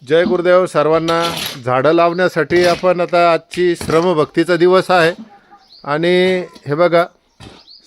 जय गुरुदेव सर्वांना। झाडं लावण्यासाठी आपण आता आजची श्रमभक्तीचा दिवस आहे आणि हे बघा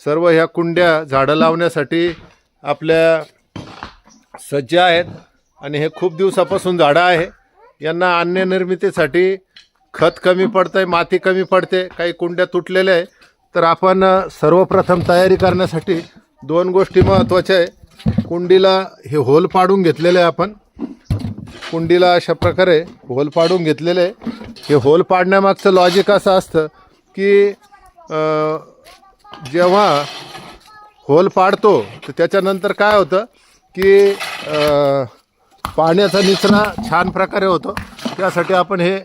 सर्व ह्या कुंड्या झाडं लावण्यासाठी आपल्या सज्ज आहेत आणि हे खूप दिवसापासून झाडं आहे। यांना अन्य निर्मितीसाठी खत कमी पडतंय, माती कमी पडते, काही कुंड्या तुटलेल्या आहे। तर आपण सर्वप्रथम तयारी करण्यासाठी दोन गोष्टी महत्त्वाच्या आहे। कुंडीला हे होल पाडून घेतलेले आहे आपण, कुंडीला अशा प्रकारे होल पाडून घेतलेले आहे। हे होल पाडण्यामागचं लॉजिक असं असतं की जेव्हा होल पाडतो तर त्याच्यानंतर काय होतं की पाण्याचा निचरा छान प्रकारे होतो। त्यासाठी आपण हे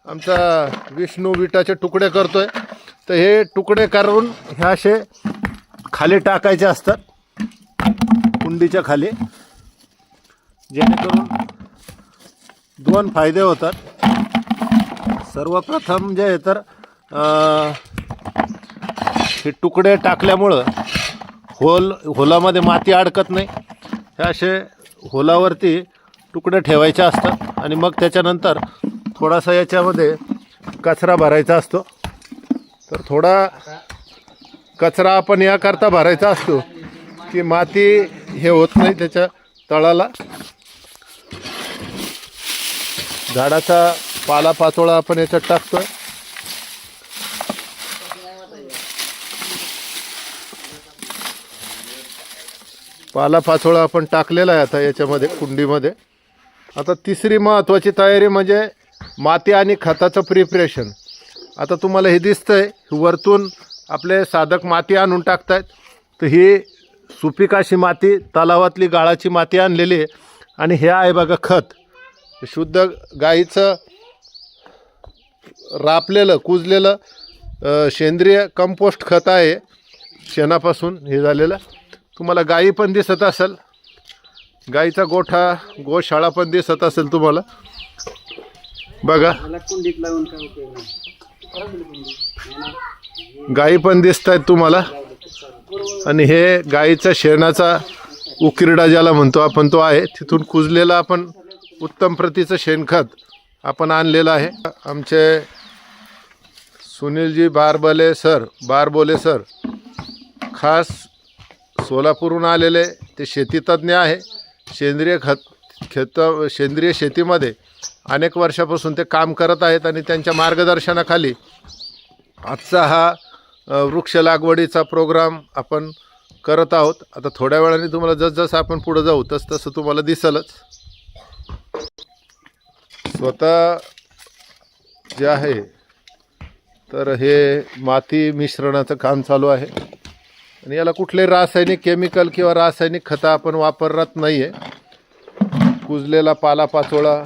आमचा विष्णू विटाचे तुकडे करतोय। तर हे तुकडे करून हे असे खाली टाकायचे असतात कुंडीच्या खाली, जेणेकरून दोन फायदे होतात। सर्वप्रथम जे आहे तर हे तुकडे टाकल्यामुळं होलामध्ये माती अडकत नाही। हे असे होलावरती तुकडे ठेवायचे असतात आणि मग त्याच्यानंतर थोडासा याच्यामध्ये कचरा भरायचा असतो। तर थोडा कचरा आपण याकरता भरायचा असतो की माती हे होत नाही त्याच्या तळाला। झाडाचा पालापाचोळा आपण याच्यात टाकतोय। पालापाचोळा आपण टाकलेला आहे आता याच्यामध्ये कुंडीमध्ये। आता तिसरी महत्त्वाची तयारी म्हणजे माती आणि खताचं प्रिपरेशन। आता तुम्हाला हे दिसतंय वरतून आपले साधक माती आणून टाकतायत। तर ही सुपीक अशी माती तलावातली गाळाची माती आणलेली आहे आणि हे आहे बघा खत, शुद्ध गाईचं रापलेलं कुजलेलं सेंद्रिय कंपोस्ट खत आहे, शेणापासून हे झालेलं। तुम्हाला गाई पण दिसत असेल, गाईचा गोठा गोशाळा पण दिसत असेल तुम्हाला बघा, गाई पण दिसत आहेत तुम्हाला। आणि हे गाईचा शेणाचा उकिरडा ज्याला म्हणतो आपण तो आहे, तिथून कुजलेला आपण उत्तम प्रतीचं शेणखत आपण आणलेलं आहे। आमचे सुनीलजी बारबोले सर खास सोलापूरहून आलेले, ते शेतीतज्ञ आहे। सेंद्रिय शेतीमध्ये अनेक वर्षापासून ते काम करत आहेत आणि त्यांच्या मार्गदर्शनाखाली आजचा हा वृक्ष लागवडीचा प्रोग्राम आपण करत आहोत। आता थोड्या वेळाने तुम्हाला जसजसं आपण पुढे जाऊ तसं तुम्हाला दिसलच। स्वतः जे आहे तर हे माती मिश्रणाचं काम चालू आहे आणि याला कुठले रासायनिक केमिकल किंवा रासायनिक खतं आपण वापरत नाही आहे। कुजलेला पालापाचोळा,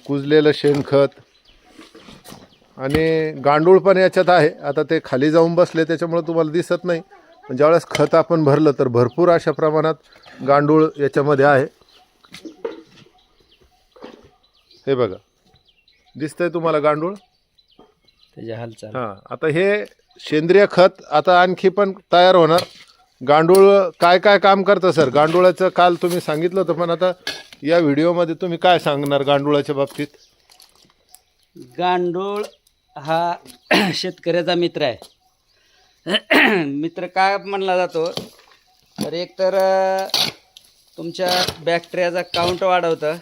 कुजलेलं शेणखत आणि गांडूळ पण याच्यात आहे। आता ते खाली जाऊन बसले त्याच्यामुळे तुम्हाला दिसत नाही, पण ज्यावेळेस खत आपण भरलं तर भरपूर अशा प्रमाणात गांडूळ याच्यामध्ये आहे। हे बघा दिसतंय तुम्हाला गांडूळ, त्याची हालचाल। हां, आता हे सेंद्रिय खत आता आणखी पण तयार होणार। गांडूळ काय काय काम करतं सर? गांडूळाचं काल तुम्ही सांगितलं होतं, पण आता या व्हिडिओमध्ये तुम्ही काय सांगणार गांडूळाच्या बाबतीत? गांडूळ हा शेतकऱ्याचा मित्र आहे। मित्र काय म्हणला जातो तर एकतर तुमच्या बॅक्टेरियाचा काउंट वाढवतं,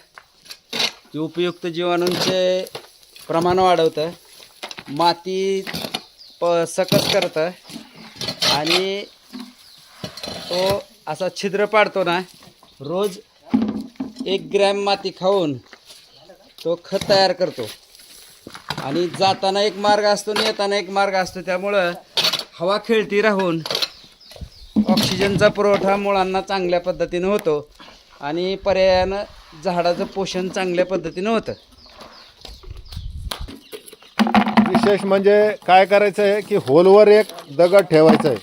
उपयुक्त जीवाणूंचे प्रमाण वाढवतं, माती सकस करतं आणि तो असा छिद्र पाडतो ना। रोज 1 ग्रॅम माती खाऊन तो खत तयार करतो आणि जाताना एक मार्ग असतो आणि येताना एक मार्ग असतो। त्यामुळं हवा खेळती राहून ऑक्सिजनचा पुरवठा मुळांना चांगल्या पद्धतीनं होतो आणि पर्यायानं झाडाचं पोषण चांगल्या पद्धतीनं होतं। विशेष म्हणजे काय करायचं आहे की होलवर एक दगड ठेवायचा आहे,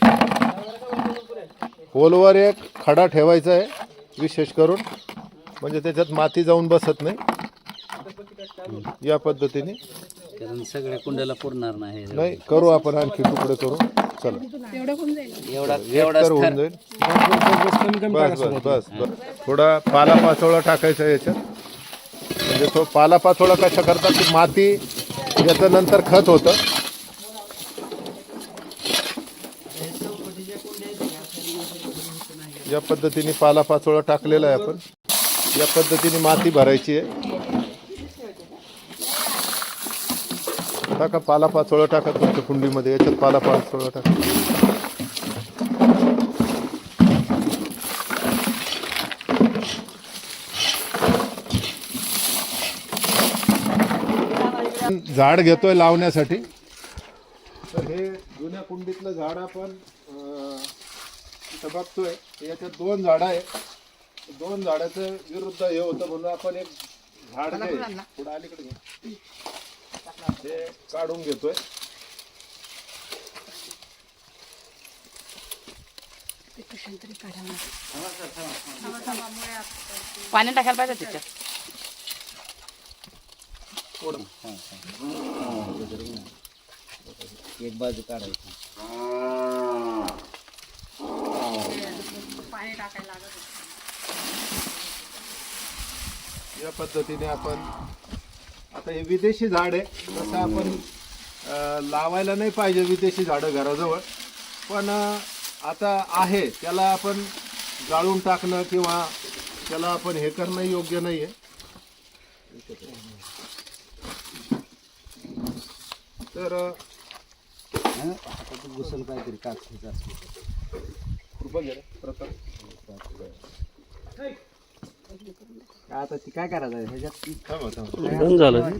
होलवर एक खडा ठेवायचा आहे विशेष करून, म्हणजे त्याच्यात माती जाऊन बसत नाही। या पद्धतीने कारण सगळ्या कुंड्याला पुरणार नाही, करू आपण आणखी तुकडे करू। चला एवढा होऊन जाईल। बस बस बस बस, थोडा पालापाचोळा टाकायचा याच्यात। म्हणजे तो पालापाचोळा कशा करतात की माती याचं नंतर खत होतं. या पद्धतीने पालापाचोळा टाकलेला आहे आपण. या पद्धतीने माती भरायची आहे. टाका पालापाचोळा टाका तुमच्या कुंडीमध्ये. याच्यात पालापाचोळा टाका. झाड घेतोय लावण्यासाठी. तर हे जुन्या कुंडीतलं झाड आपण इथं बघतोय. याच्यात 2 झाडं आहे. 2 झाडाचं विरुद्ध हे होतं म्हणून आपण एक झाड पुढे अलीकडे घे हे काढून घेतोय. पाणी टाकायला पाहिजे त्याच्यात. एक बाजू काढायची. या पद्धतीने आपण आता हे विदेशी झाड आहे. तसं आपण लावायला नाही पाहिजे विदेशी झाडं घराजवळ, पण आता आहे त्याला आपण जाळून टाकणं किंवा त्याला आपण हे करणं योग्य नाही आहे. तर घुसल काहीतरी काढायचं असतं. कृपा घ्या प्रथम. आता ती काय करायचं आहे ह्याच्यात? बंद झालं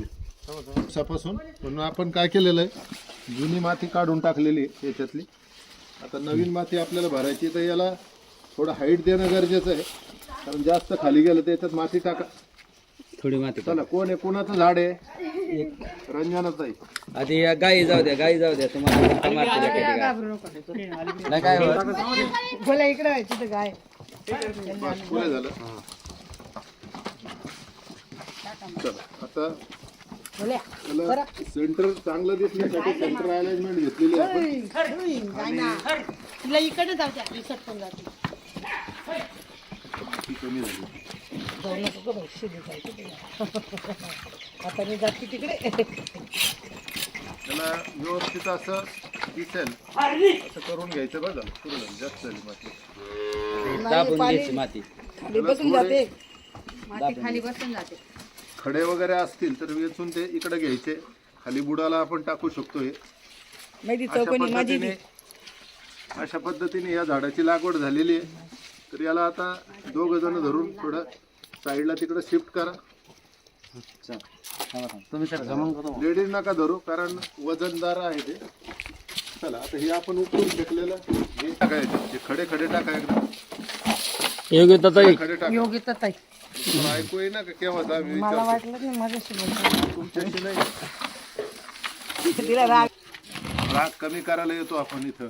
दिवसापासून. म्हणून आपण काय केलेलं आहे, जुनी माती काढून टाकलेली आहे याच्यातली. आता नवीन माती आपल्याला भरायची. तर याला थोडं हाईट देणं गरजेचं आहे, कारण जास्त खाली गेलं तर याच्यात माती टाका. थोडी माती. चला कोण आहे, कोणाचं झाड आहे? रंजनाचं आहे. आधी या गाई जाऊ द्या, गाई जाऊ द्या. तुम्हाला नाही काय बोला इकडे व्हायची तर गाय. पुढे झालं. चला आता त्याला सेंटर चांगलं दिसण्यासाठी सेंटर अरेंजमेंट घेतलेली आहे आपण. तिला इकडे जाऊ द्या, रिसर्च पण जाते. माती कमी झाली. जाऊ नको बाई, शिदी जायची तुला. आता मी जाते तिकडे. त्याला व्यवस्थित असं दिसेल असं करून घ्यायचं. बघा पुढे झालं, जास्त झाली माती. दाबून घ्यायची माती. खाली बसून जाते. खाली बसून जाते. खडे वगैरे असतील तर वेचून ते इकडे घ्यायचे. खाली बुडाला आपण टाकू शकतो. हे माहिती चौकोनी माझी अशा पद्धतीने या झाडाची लागवड झालेली आहे. तर याला आता 2 जण धरून थोडं साईडला तिकडे शिफ्ट करा. तुम्ही सर जमून करा. लेडीज नका धरू, कारण वजनदार आहे ते. चला आता हे आपण उकळून फेकलेलं हे टाकायचं. हे खडे खडे टाका एकदम. खडे टाका. योग्यता ताई. तुम्हाला ऐकू येईना का केव्हा मला वाटलं नाही माझ्याशी बोलतो. तुमच्याशी नाही. तिला राग राग कमी करायला येतो आपण इथं.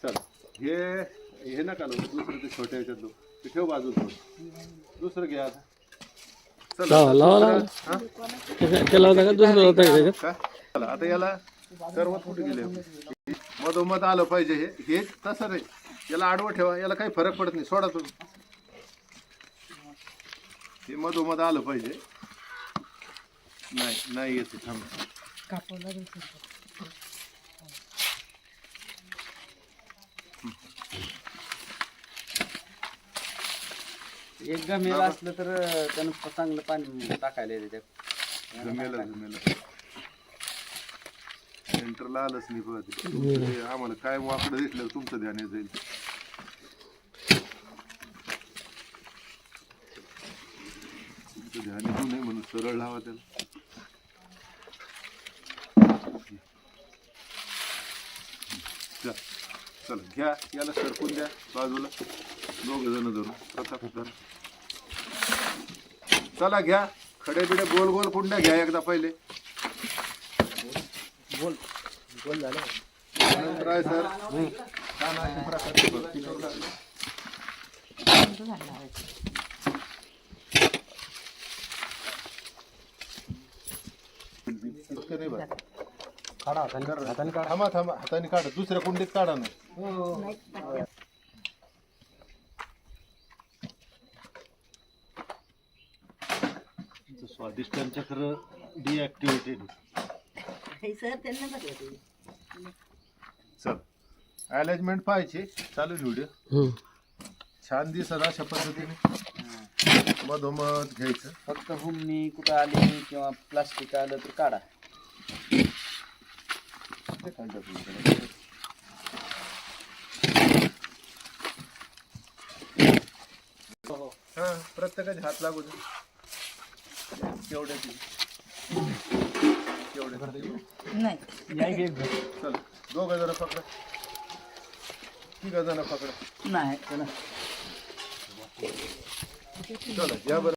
चला हे नका लावू. दुसरं ते छोट्या ह्याच्यात ते ठेव बाजूला. दुसरं घ्या आता. चला आता याला सर्व कुठे गेले मधोमध आलं पाहिजे. हे तसं नाही, याला आडवं ठेवा. याला काही फरक पडत नाही, सोडा तुम्ही. हे मधोमध आलं पाहिजे. नाही येते. थांब. एक गमेल असलं तर त्यानं चांगलं पाणी टाकायला येते त्यात. जमेला सेंटरला आलंच नाही बघ. ते आम्हाला काय वाकडं दिसलं तुमचं ध्यान जाईल. तुमचं ध्यान येऊ नये म्हणून सरळ लावा त्याला. चला घ्या, याला सरकून द्या बाजूला. 2 जण धरून प्रताप धरा. चला घ्या खडे बिडे गोल गोल कुंड्या घ्या एकदा पहिले. गोल झालं. राय सर छान अशा प्रकारची भक्ती करू लागली. इतकं नाही बरं. थांबा हाताने काढा. दुसऱ्या कुंडीत काढा ना. त्यांचं स्वादिष्ट त्यांच्या खरं डिॲक्टिव्हेटेड. सर त्यांना बघा चल अरेंजमेंट पाहायची चालू व्हिडिओ छान दिसत अशा पद्धतीने मधोमध घ्यायचं. फक्त हुमणी कुठं आली किंवा प्लास्टिक आलं तर काढा. हा प्रत्येकाचे हात लागू दे. तेवढ्या नाही चल दोघं जण पकडा, तिघ जण पकडा. नाही चला या बरं.